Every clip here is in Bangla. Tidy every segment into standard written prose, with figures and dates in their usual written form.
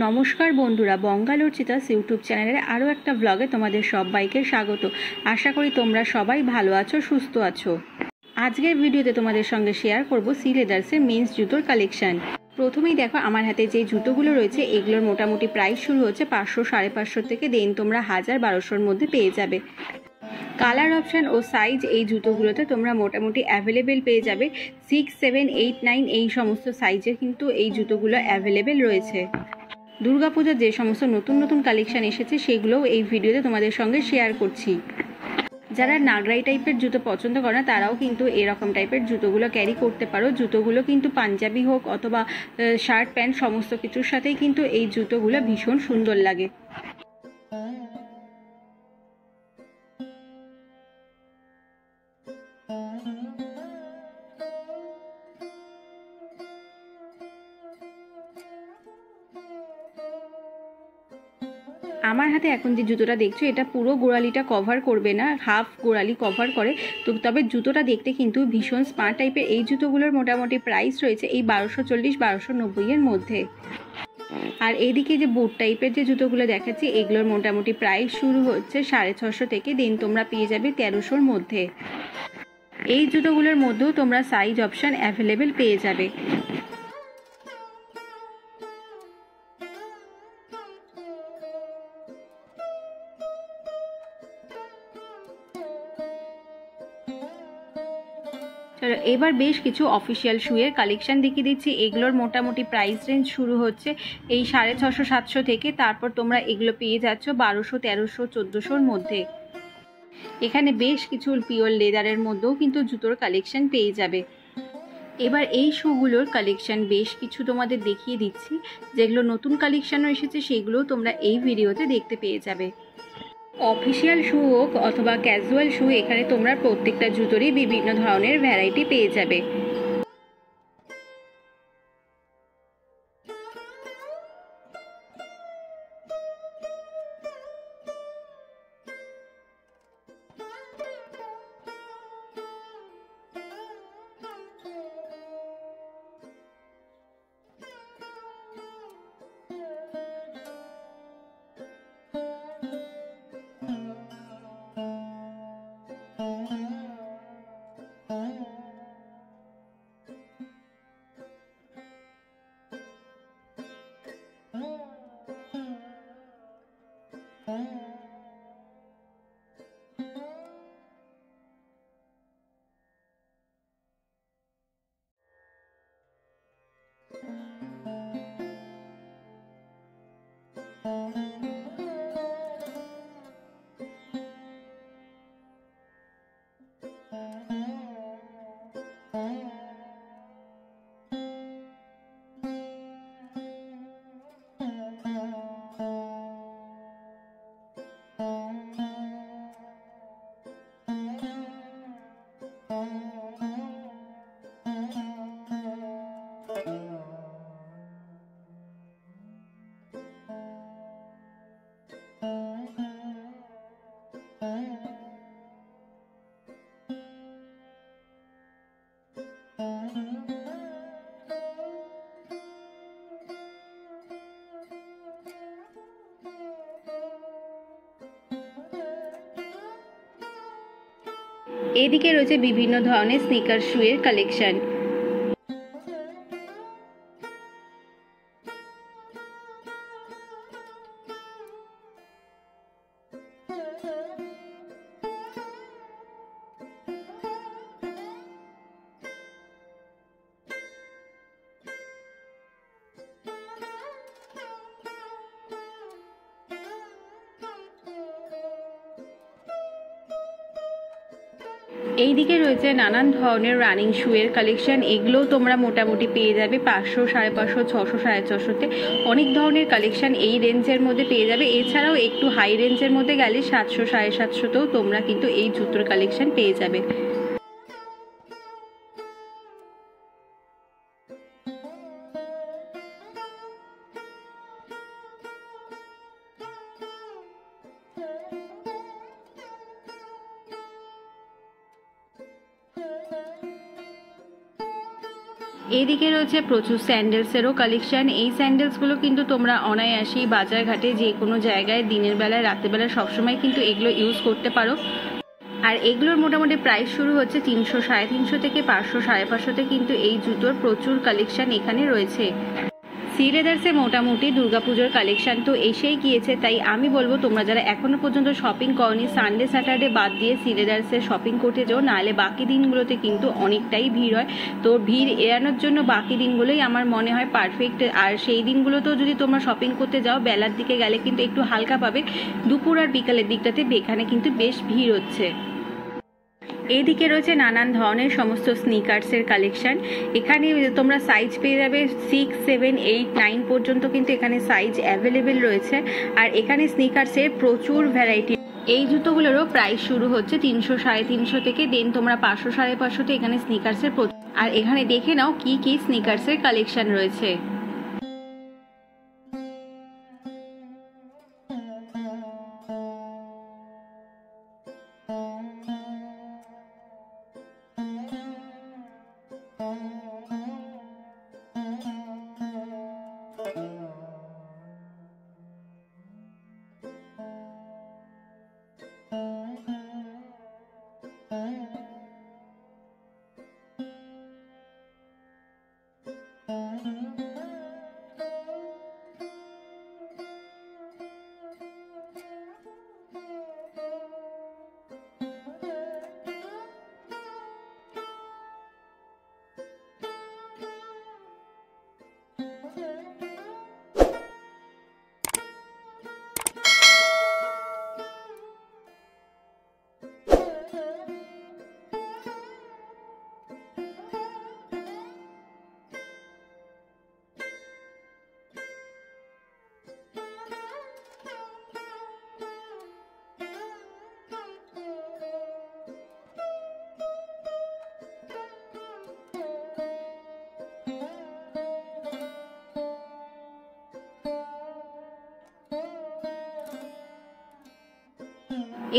নমস্কার বন্ধুরা, বঙ্গালোর চিতাস ইউটিউব চ্যানেলের আরও একটা ব্লগে তোমাদের সবাইকে স্বাগত। আশা করি তোমরা সবাই ভালো আছো, সুস্থ আছো। আজকের ভিডিওতে তোমাদের সঙ্গে শেয়ার করব সি লেদার্সের মেন্স জুতোর কালেকশন। প্রথমেই দেখো আমার হাতে যে জুতোগুলো রয়েছে এগুলোর মোটামুটি প্রাইস শুরু হচ্ছে 500, 550 থেকে, দেন তোমরা 1000, 1200-র মধ্যে পেয়ে যাবে। কালার অপশান ও সাইজ এই জুতোগুলোতে তোমরা মোটামুটি অ্যাভেলেবেল পেয়ে যাবে। 6, 7, 8, 9 এই সমস্ত সাইজে কিন্তু এই জুতোগুলো অ্যাভেলেবেল রয়েছে। দুর্গাপূজার যে সমস্ত নতুন নতুন কালেকশান এসেছে সেগুলোও এই ভিডিওতে তোমাদের সঙ্গে শেয়ার করছি। যারা নাগরাই টাইপের জুতো পছন্দ করে না তারাও কিন্তু এরকম টাইপের জুতোগুলো ক্যারি করতে পারো। জুতোগুলো কিন্তু পাঞ্জাবি হোক অথবা শার্ট প্যান্ট সমস্ত কিছুর সাথেই কিন্তু এই জুতোগুলো ভীষণ সুন্দর লাগে। আমার হাতে এখন যে জুতোটা দেখছো এটা পুরো গোড়ালিটা কভার করবে না, হাফ গোড়ালি কভার করে। তো তবে জুতোটা দেখতে কিন্তু ভীষণ স্মার্ট টাইপের। এই জুতোগুলোর মোটামুটি প্রাইস রয়েছে এই 1240, 1290-এর মধ্যে। আর এইদিকে যে বুট টাইপের যে জুতোগুলো দেখাচ্ছি এগুলোর মোটামুটি প্রাইস শুরু হচ্ছে 650 থেকে, দেন তোমরা পেয়ে যাবে 1300-র মধ্যে। এই জুতোগুলোর মধ্যেও তোমরা সাইজ অপশান অ্যাভেলেবেল পেয়ে যাবে। চলো এবার বেশ কিছু অফিসিয়াল শুয়ের কালেকশন দেখিয়ে দিচ্ছি। এগুলোর মোটামুটি প্রাইস রেঞ্জ শুরু হচ্ছে এই 650, 700 থেকে, তারপর তোমরা এগুলো পেয়ে যাচ্ছ 1200, 1300, 1400-র মধ্যে। এখানে বেশ কিছু পিওর লেদারের মধ্যেও কিন্তু জুতোর কালেকশন পেয়ে যাবে। এবার এই শুগুলোর কালেকশন বেশ কিছু তোমাদের দেখিয়ে দিচ্ছি। যেগুলো নতুন কালেকশনও এসেছে সেগুলোও তোমরা এই ভিডিওতে দেখতে পেয়ে যাবে। অফিসিয়াল শু হোক অথবা ক্যাজুয়াল শু, এখানে তোমরা প্রত্যেকটা জুতোরই বিভিন্ন ধরনের ভ্যারাইটি পেয়ে যাবে। এদিকে রয়েছে বিভিন্ন ধরনের স্নিকার শুয়ের কালেকশন। এইদিকে রয়েছে নানান ধরনের রানিং শুয়ের কালেকশন। এগুলোও তোমরা মোটামুটি পেয়ে যাবে 500, 550, 600, 650-তে। অনেক ধরনের কালেকশন এই রেঞ্জের মধ্যে পেয়ে যাবে। এছাড়াও একটু হাই রেঞ্জের মধ্যে গেলে 700, 750-তেও তোমরা কিন্তু এই জুতোর কালেকশন পেয়ে যাবে। এদিকে রয়েছে প্রচুর স্যান্ডেলসেরও কালেকশন। এই স্যান্ডেলসগুলো কিন্তু তোমরা অনায়াসেই বাজার ঘাটে যে কোনো জায়গায় দিনের বেলায় রাতের বেলায় সবসময় কিন্তু এগুলো ইউজ করতে পারো। আর এগুলোর মোটামুটি প্রাইস শুরু হচ্ছে 300, 350 থেকে 500, 550 কিন্তু এই জুতোর প্রচুর কালেকশন এখানে রয়েছে। সি লেদার্সে মোটামুটি দুর্গাপুজোর কালেকশন তো এসেই গিয়েছে, তাই আমি বলবো তোমরা যারা এখনো পর্যন্ত শপিং করনি সানডে স্যাটারডে বাদ দিয়ে সি লেদার্সে শপিং করতে যাও, নাহলে বাকি দিনগুলোতে কিন্তু অনেকটাই ভিড় হয়। তো ভিড় এড়ানোর জন্য বাকি দিনগুলোই আমার মনে হয় পারফেক্ট। আর সেই দিনগুলোতেও যদি তোমরা শপিং করতে যাও বেলার দিকে গেলে কিন্তু একটু হালকা পাবে, দুপুর আর বিকালের দিকটাতে এখানে কিন্তু বেশ ভিড় হচ্ছে। এইদিকে রয়েছে নানান ধরনের সমস্ত স্নিকার্সের কালেকশন। এখানে তোমরা সাইজ পেয়ে যাবে 6, 7, 8, 9 পর্যন্ত কিন্তু এখানে সাইজ অ্যাভেলেবেল রয়েছে। আর এখানে স্নিকার্সের প্রচুর ভ্যারাইটি। এই জুতোগুলোরও প্রাইস শুরু হচ্ছে 300, 350 থেকে, দেন তোমরা 500, 550 এখানে স্নিকার্সের প্রচুর। আর এখানে দেখে নাও কি কি স্নিকার্সের কালেকশন রয়েছে।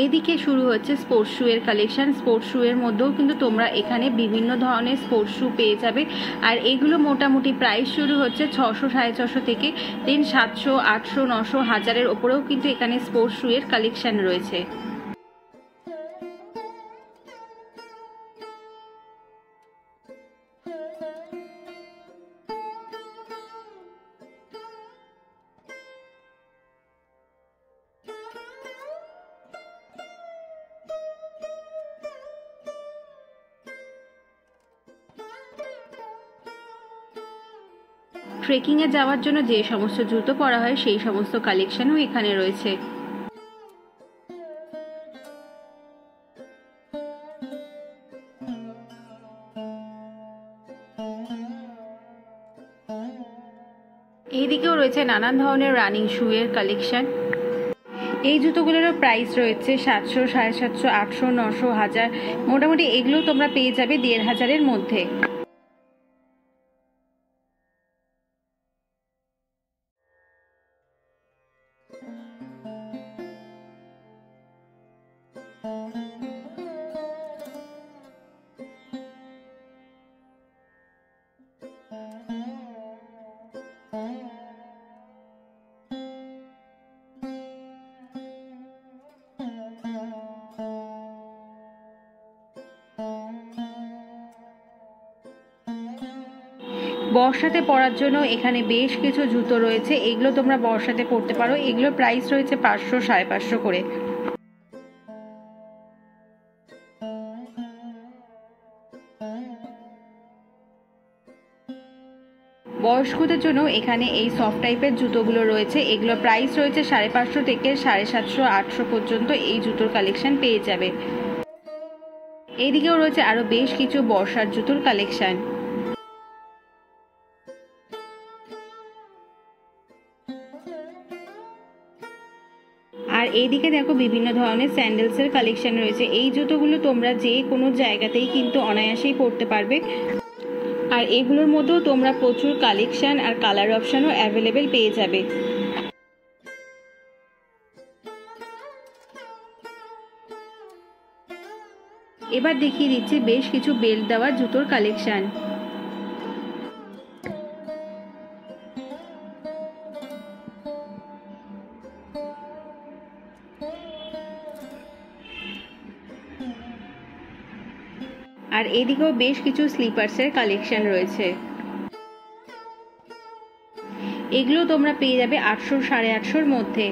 এইদিকে শুরু হচ্ছে স্পোর্টস শু এর কালেকশন। স্পোর্টস শু এর মধ্যেও কিন্তু তোমরা এখানে বিভিন্ন ধরনের স্পোর্টস শু পেয়ে যাবে। আর এগুলো মোটামুটি প্রাইস শুরু হচ্ছে 600, 650 থেকে, দেন 700, 800, 900, 1000-এর ওপরেও কিন্তু এখানে স্পোর্টস শু এর কালেকশন রয়েছে। ট্রেকিংয়ে যাওয়ার জন্য যে সমস্ত জুতো পরা হয় সেই সমস্ত কালেকশনও এখানে রয়েছে। এইদিকেও রয়েছে নানান ধরনের রানিং শু এর কালেকশন। এই জুতোগুলোরও প্রাইস রয়েছে 700, 750, 800, 900, 1000, মোটামুটি এগুলো তোমরা পেয়ে যাবে 1500-এর মধ্যে। বর্ষাতে পরার জন্য এখানে বেশ কিছু জুতো রয়েছে, এগুলো তোমরা বর্ষাতে পরতে পারো। এগুলোর প্রাইস রয়েছে 500, 550 করে। বয়স্কদের জন্য এখানে এই সফট টাইপের জুতোগুলো রয়েছে, এগুলো প্রাইস রয়েছে 550 থেকে 750, 800 পর্যন্ত এই জুতোর কালেকশন পেয়ে যাবে। এইদিকেও রয়েছে আরো বেশ কিছু বর্ষার জুতোর কালেকশন। আর এইদিকে দেখো বিভিন্ন ধরনের স্যান্ডেলসের কালেকশন রয়েছে। এই জুতোগুলো তোমরা যে কোনো জায়গাতেই কিন্তু অনায়াসেই পরতে পারবে। আর এগুলোর মধ্যেও তোমরা প্রচুর কালেকশন আর কালার অপশনও অ্যাভেলেবেল পেয়ে যাবে। এবার দেখিয়ে দিচ্ছি বেশ কিছু বেল্ট দেওয়া জুতোর কালেকশন। আর এদিকেও বেশ কিছু স্লিপার্সের কালেকশন রয়েছে। এগুলো তোমরা পেয়ে যাবে 800 850-র মধ্যে।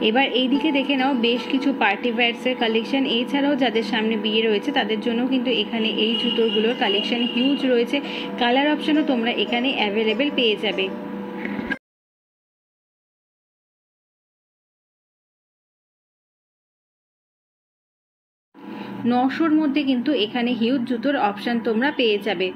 এবার এইদিকে দেখে নাও বেশ কিছু পার্টি ওয়্যারসের কালেকশন। এছাড়াও যাদের সামনে বিয়ে রয়েছে তাদের জন্য কিন্তু এখানে এই জুতোগুলোর কালেকশন হিউজ রয়েছে। কালার অপশনও তোমরা এখানে অ্যাভেলেবেল পেয়ে যাবে। 900-র মধ্যে কিন্তু এখানে হিউজ জুতোর অপশন তোমরা পেয়ে যাবে।